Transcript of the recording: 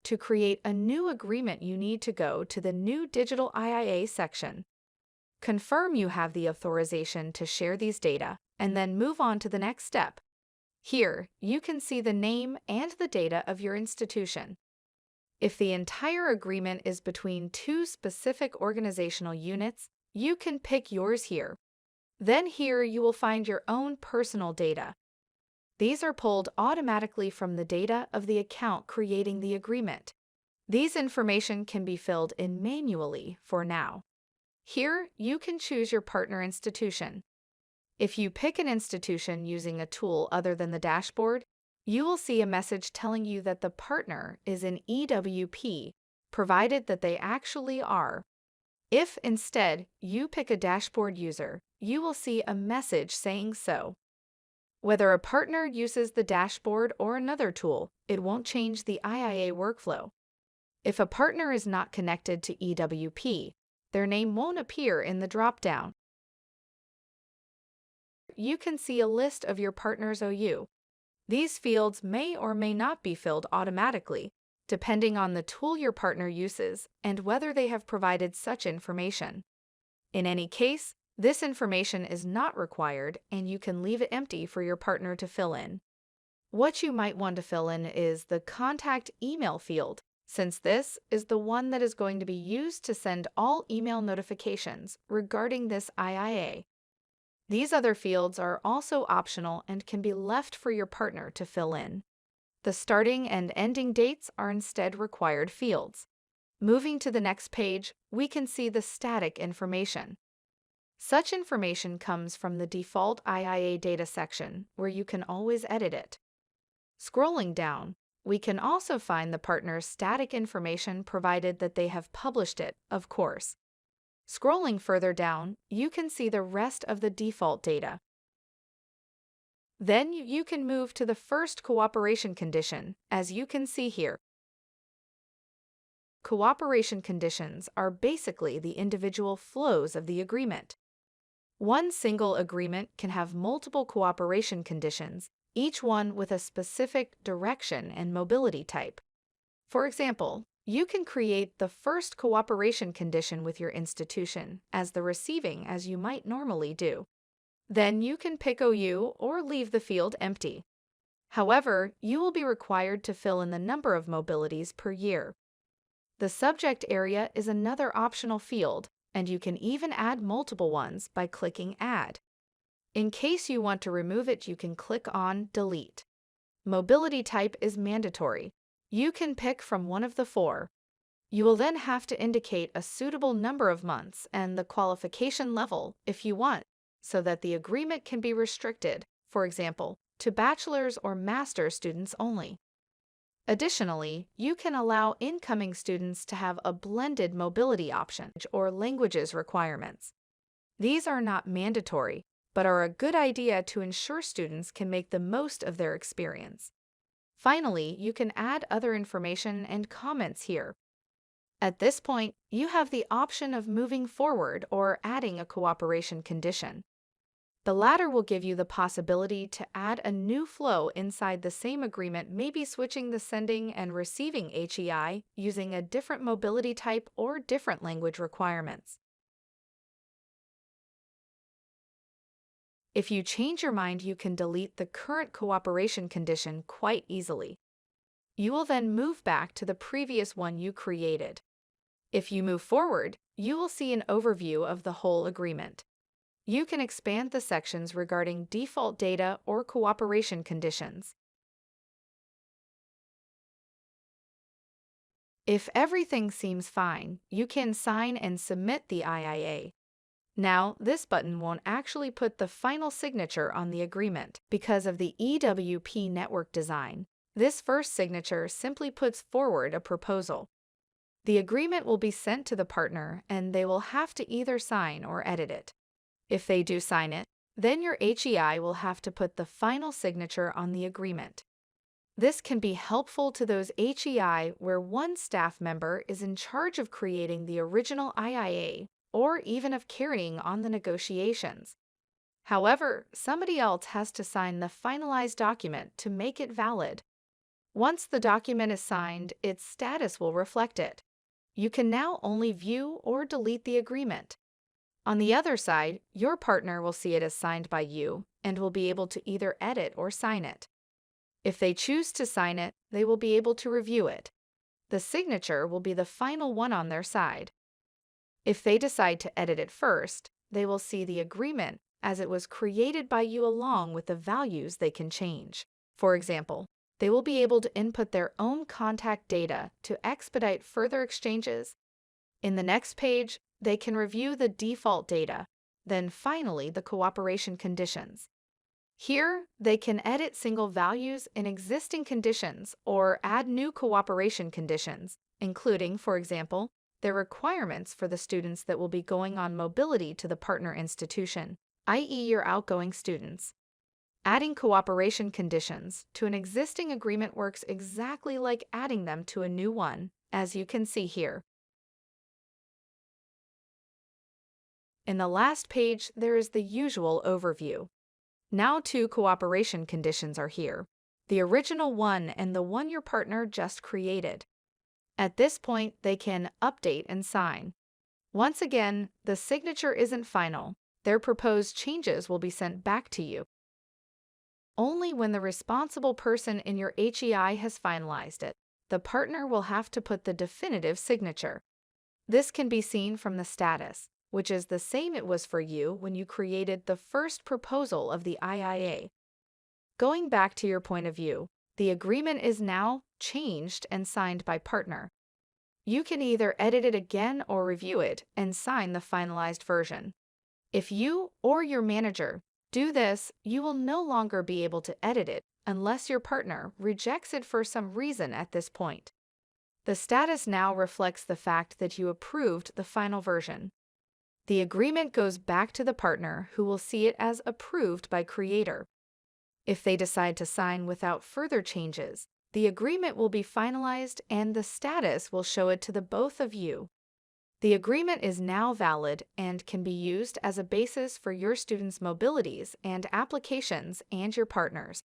To create a new agreement, you need to go to the New Digital IIA section. Confirm you have the authorization to share these data, and then move on to the next step. Here, you can see the name and the data of your institution. If the entire agreement is between two specific organizational units, you can pick yours here. Then here you will find your own personal data. These are pulled automatically from the data of the account creating the agreement. These information can be filled in manually for now. Here, you can choose your partner institution. If you pick an institution using a tool other than the dashboard, you will see a message telling you that the partner is an EWP, provided that they actually are. If instead you pick a dashboard user, you will see a message saying so. Whether a partner uses the dashboard or another tool, it won't change the IIA workflow. If a partner is not connected to EWP, their name won't appear in the drop-down. You can see a list of your partner's OU. These fields may or may not be filled automatically, depending on the tool your partner uses and whether they have provided such information. In any case, this information is not required and you can leave it empty for your partner to fill in. What you might want to fill in is the contact email field, since this is the one that is going to be used to send all email notifications regarding this IIA. These other fields are also optional and can be left for your partner to fill in. The starting and ending dates are instead required fields. Moving to the next page, we can see the static information. Such information comes from the default IIA data section, where you can always edit it. Scrolling down, we can also find the partner's static information provided that they have published it, of course. Scrolling further down, you can see the rest of the default data. Then you can move to the first cooperation condition, as you can see here. Cooperation conditions are basically the individual flows of the agreement. One single agreement can have multiple cooperation conditions, each one with a specific direction and mobility type. For example, you can create the first cooperation condition with your institution as the receiving as you might normally do. Then you can pick OU or leave the field empty. However, you will be required to fill in the number of mobilities per year. The subject area is another optional field, and you can even add multiple ones by clicking Add. In case you want to remove it, you can click on Delete. Mobility type is mandatory. You can pick from one of the four. You will then have to indicate a suitable number of months and the qualification level if you want, so that the agreement can be restricted, for example, to bachelor's or master's students only. Additionally, you can allow incoming students to have a blended mobility option or languages requirements. These are not mandatory, but are a good idea to ensure students can make the most of their experience. Finally, you can add other information and comments here. At this point, you have the option of moving forward or adding a cooperation condition. The latter will give you the possibility to add a new flow inside the same agreement, maybe switching the sending and receiving HEI using a different mobility type or different language requirements. If you change your mind, you can delete the current cooperation condition quite easily. You will then move back to the previous one you created. If you move forward, you will see an overview of the whole agreement. You can expand the sections regarding default data or cooperation conditions. If everything seems fine, you can sign and submit the IIA. Now, this button won't actually put the final signature on the agreement because of the EWP network design. This first signature simply puts forward a proposal. The agreement will be sent to the partner and they will have to either sign or edit it. If they do sign it, then your HEI will have to put the final signature on the agreement. This can be helpful to those HEI where one staff member is in charge of creating the original IIA or even of carrying on the negotiations. However, somebody else has to sign the finalized document to make it valid. Once the document is signed, its status will reflect it. You can now only view or delete the agreement. On the other side, your partner will see it as signed by you and will be able to either edit or sign it. If they choose to sign it, they will be able to review it. The signature will be the final one on their side. If they decide to edit it first, they will see the agreement as it was created by you along with the values they can change. For example, they will be able to input their own contact data to expedite further exchanges. In the next page, they can review the default data, then finally the cooperation conditions. Here, they can edit single values in existing conditions or add new cooperation conditions, including, for example, their requirements for the students that will be going on mobility to the partner institution, i.e. your outgoing students. Adding cooperation conditions to an existing agreement works exactly like adding them to a new one, as you can see here. In the last page, there is the usual overview. Now 2 cooperation conditions are here, the original one and the one your partner just created. At this point, they can update and sign. Once again, the signature isn't final. Their proposed changes will be sent back to you. Only when the responsible person in your HEI has finalized it, the partner will have to put the definitive signature. This can be seen from the status, which is the same it was for you when you created the first proposal of the IIA. Going back to your point of view, the agreement is now changed and signed by partner. You can either edit it again or review it and sign the finalized version. If you or your manager do this, you will no longer be able to edit it unless your partner rejects it for some reason at this point. The status now reflects the fact that you approved the final version. The agreement goes back to the partner who will see it as approved by Creator. If they decide to sign without further changes, the agreement will be finalized and the status will show it to the both of you. The agreement is now valid and can be used as a basis for your students' mobilities and applications and your partners.